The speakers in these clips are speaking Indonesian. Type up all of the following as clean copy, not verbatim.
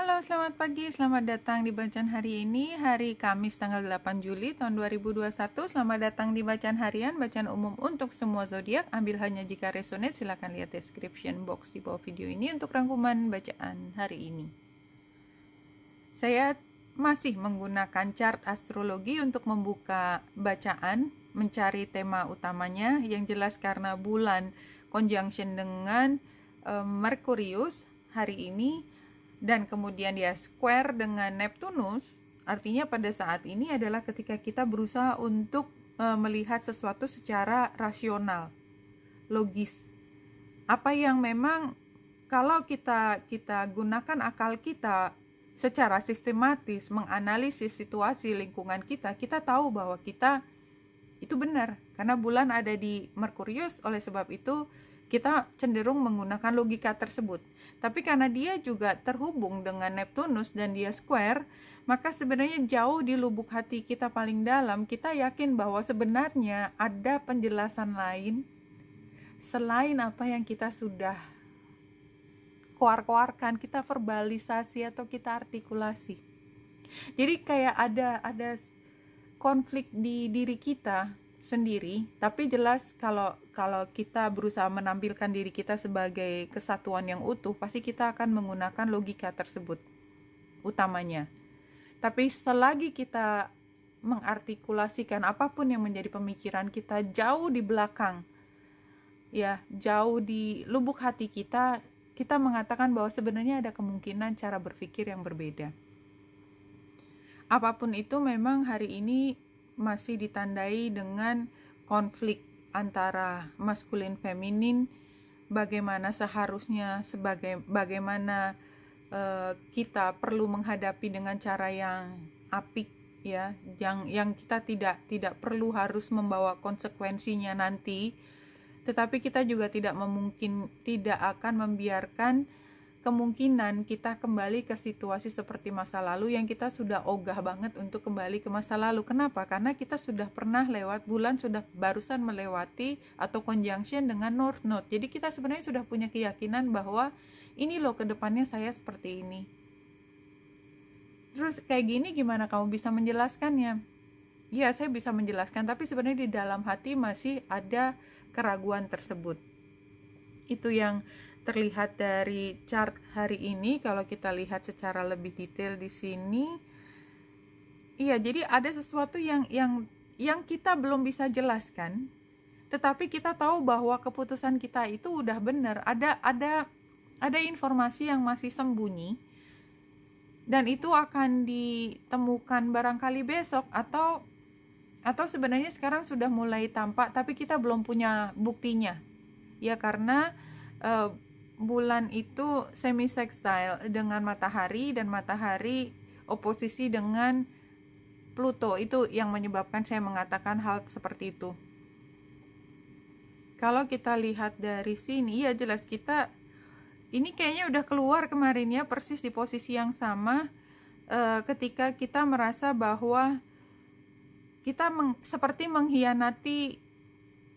Halo, selamat pagi. Selamat datang di bacaan hari ini, hari Kamis tanggal 8 Juli tahun 2021. Selamat datang di bacaan harian, bacaan umum untuk semua zodiak. Ambil hanya jika resonate, silakan lihat description box di bawah video ini untuk rangkuman bacaan hari ini. Saya masih menggunakan chart astrologi untuk membuka bacaan, mencari tema utamanya, yang jelas karena bulan conjunction dengan Merkurius hari ini, dan kemudian dia square dengan Neptunus. Artinya pada saat ini adalah ketika kita berusaha untuk melihat sesuatu secara rasional, logis. Apa yang memang kalau kita gunakan akal kita secara sistematis menganalisis situasi lingkungan kita tahu bahwa kita itu benar, karena bulan ada di Merkurius. Oleh sebab itu kita cenderung menggunakan logika tersebut. Tapi karena dia juga terhubung dengan Neptunus dan dia square, maka sebenarnya jauh di lubuk hati kita paling dalam, kita yakin bahwa sebenarnya ada penjelasan lain selain apa yang kita sudah koar-koarkan, kita verbalisasi atau kita artikulasi. Jadi kayak ada konflik di diri kita sendiri, tapi jelas kalau kita berusaha menampilkan diri kita sebagai kesatuan yang utuh, pasti kita akan menggunakan logika tersebut utamanya. Tapi selagi kita mengartikulasikan apapun yang menjadi pemikiran kita jauh di belakang, ya jauh di lubuk hati kita mengatakan bahwa sebenarnya ada kemungkinan cara berpikir yang berbeda. Apapun itu, memang hari ini masih ditandai dengan konflik antara maskulin feminin, bagaimana seharusnya, bagaimana kita perlu menghadapi dengan cara yang apik, ya, yang kita tidak perlu harus membawa konsekuensinya nanti, tetapi kita juga tidak akan membiarkan kemungkinan kita kembali ke situasi seperti masa lalu yang kita sudah ogah banget untuk kembali ke masa lalu. Kenapa? Karena kita sudah pernah lewat, bulan sudah barusan melewati atau conjunction dengan North Node. Jadi kita sebenarnya sudah punya keyakinan bahwa ini loh ke depannya saya seperti ini. Terus kayak gini gimana kamu bisa menjelaskannya? Ya, saya bisa menjelaskan, tapi sebenarnya di dalam hati masih ada keraguan tersebut. Itu yang terlihat dari chart hari ini. Kalau kita lihat secara lebih detail di sini, iya, jadi ada sesuatu yang kita belum bisa jelaskan, tetapi kita tahu bahwa keputusan kita itu udah benar. Ada informasi yang masih sembunyi, dan itu akan ditemukan barangkali besok atau sebenarnya sekarang sudah mulai tampak, tapi kita belum punya buktinya. Ya, karena bulan itu semi sextile dengan matahari, dan matahari oposisi dengan Pluto. Itu yang menyebabkan saya mengatakan hal seperti itu. Kalau kita lihat dari sini, ya jelas kita ini kayaknya udah keluar kemarin ya, persis di posisi yang sama, ketika kita merasa bahwa kita seperti mengkhianati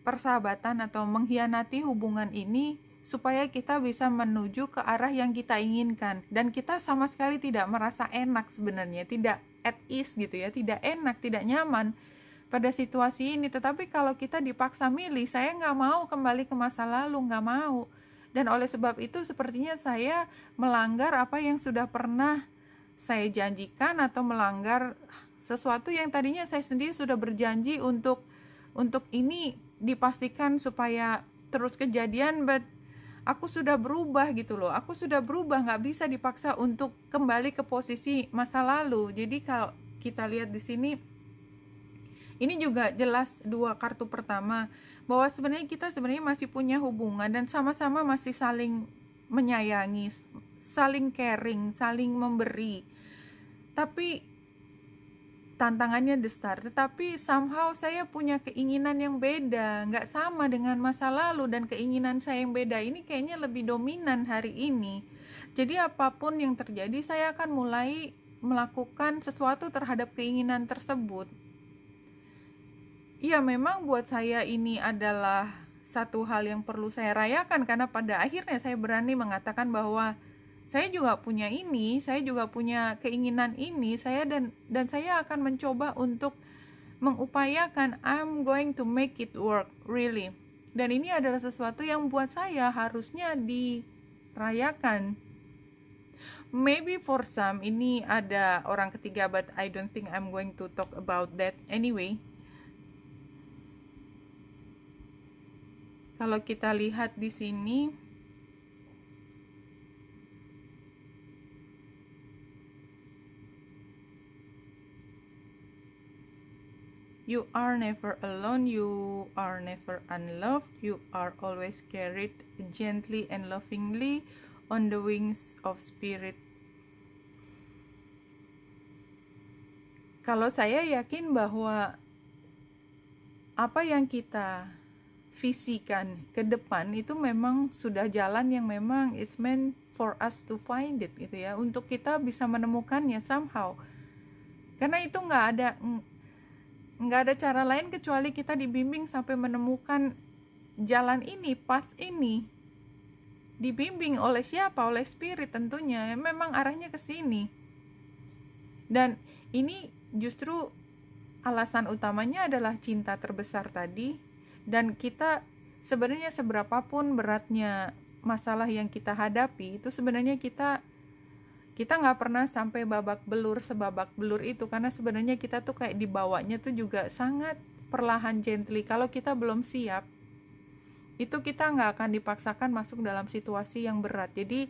persahabatan atau mengkhianati hubungan ini supaya kita bisa menuju ke arah yang kita inginkan, dan kita sama sekali tidak merasa enak sebenarnya, tidak at ease gitu ya, tidak enak, tidak nyaman pada situasi ini. Tetapi kalau kita dipaksa milih, saya nggak mau kembali ke masa lalu, nggak mau. Dan oleh sebab itu sepertinya saya melanggar apa yang sudah pernah saya janjikan, atau melanggar sesuatu yang tadinya saya sendiri sudah berjanji untuk ini dipastikan supaya terus kejadian, but aku sudah berubah gitu loh. Aku sudah berubah, nggak bisa dipaksa untuk kembali ke posisi masa lalu. Jadi kalau kita lihat di sini, ini juga jelas dua kartu pertama bahwa sebenarnya kita masih punya hubungan dan sama-sama masih saling menyayangi, saling caring, saling memberi. Tapi tantangannya the star, tetapi somehow saya punya keinginan yang beda, nggak sama dengan masa lalu, dan keinginan saya yang beda ini kayaknya lebih dominan hari ini. Jadi apapun yang terjadi, saya akan mulai melakukan sesuatu terhadap keinginan tersebut. Iya, memang buat saya ini adalah satu hal yang perlu saya rayakan, karena pada akhirnya saya berani mengatakan bahwa saya juga punya ini, saya juga punya keinginan ini, dan saya akan mencoba untuk mengupayakan. I'm going to make it work, really. Dan ini adalah sesuatu yang buat saya harusnya dirayakan. Maybe for some ini ada orang ketiga, but I don't think I'm going to talk about that anyway. Kalau kita lihat di sini, you are never alone, you are never unloved, you are always carried gently and lovingly on the wings of spirit. Kalau saya yakin bahwa apa yang kita visikan ke depan itu memang sudah jalan yang memang is meant for us to find it gitu ya, untuk kita bisa menemukannya somehow. Karena itu nggak ada cara lain kecuali kita dibimbing sampai menemukan jalan ini, path ini. Dibimbing oleh siapa? Oleh spirit tentunya. Memang arahnya ke sini. Dan ini justru alasan utamanya adalah cinta terbesar tadi. Dan kita sebenarnya seberapapun beratnya masalah yang kita hadapi, itu sebenarnya kita nggak pernah sampai babak belur sebabak belur itu, karena sebenarnya kita tuh kayak dibawanya tuh juga sangat perlahan, gently. Kalau kita belum siap, itu kita nggak akan dipaksakan masuk dalam situasi yang berat. Jadi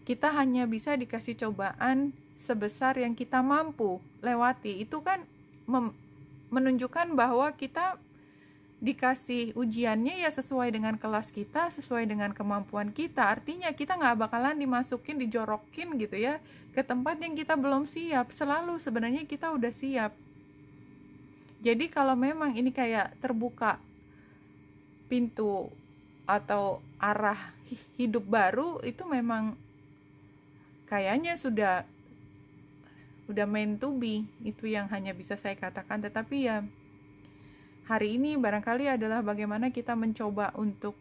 kita hanya bisa dikasih cobaan sebesar yang kita mampu lewati. Itu kan menunjukkan bahwa kita dikasih ujiannya ya sesuai dengan kelas kita, sesuai dengan kemampuan kita. Artinya kita nggak bakalan dimasukin, dijorokin gitu ya ke tempat yang kita belum siap. Selalu sebenarnya kita udah siap. Jadi kalau memang ini kayak terbuka pintu atau arah hidup baru, itu memang kayaknya sudah meant to be. Itu yang hanya bisa saya katakan. Tetapi ya hari ini barangkali adalah bagaimana kita mencoba untuk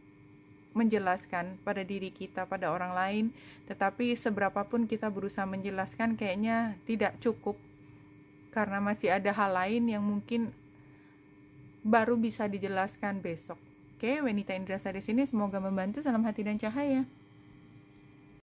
menjelaskan pada diri kita, pada orang lain. Tetapi seberapapun kita berusaha menjelaskan, kayaknya tidak cukup. Karena masih ada hal lain yang mungkin baru bisa dijelaskan besok. Oke, Wenita Indrasari di sini, semoga membantu. Salam hati dan cahaya.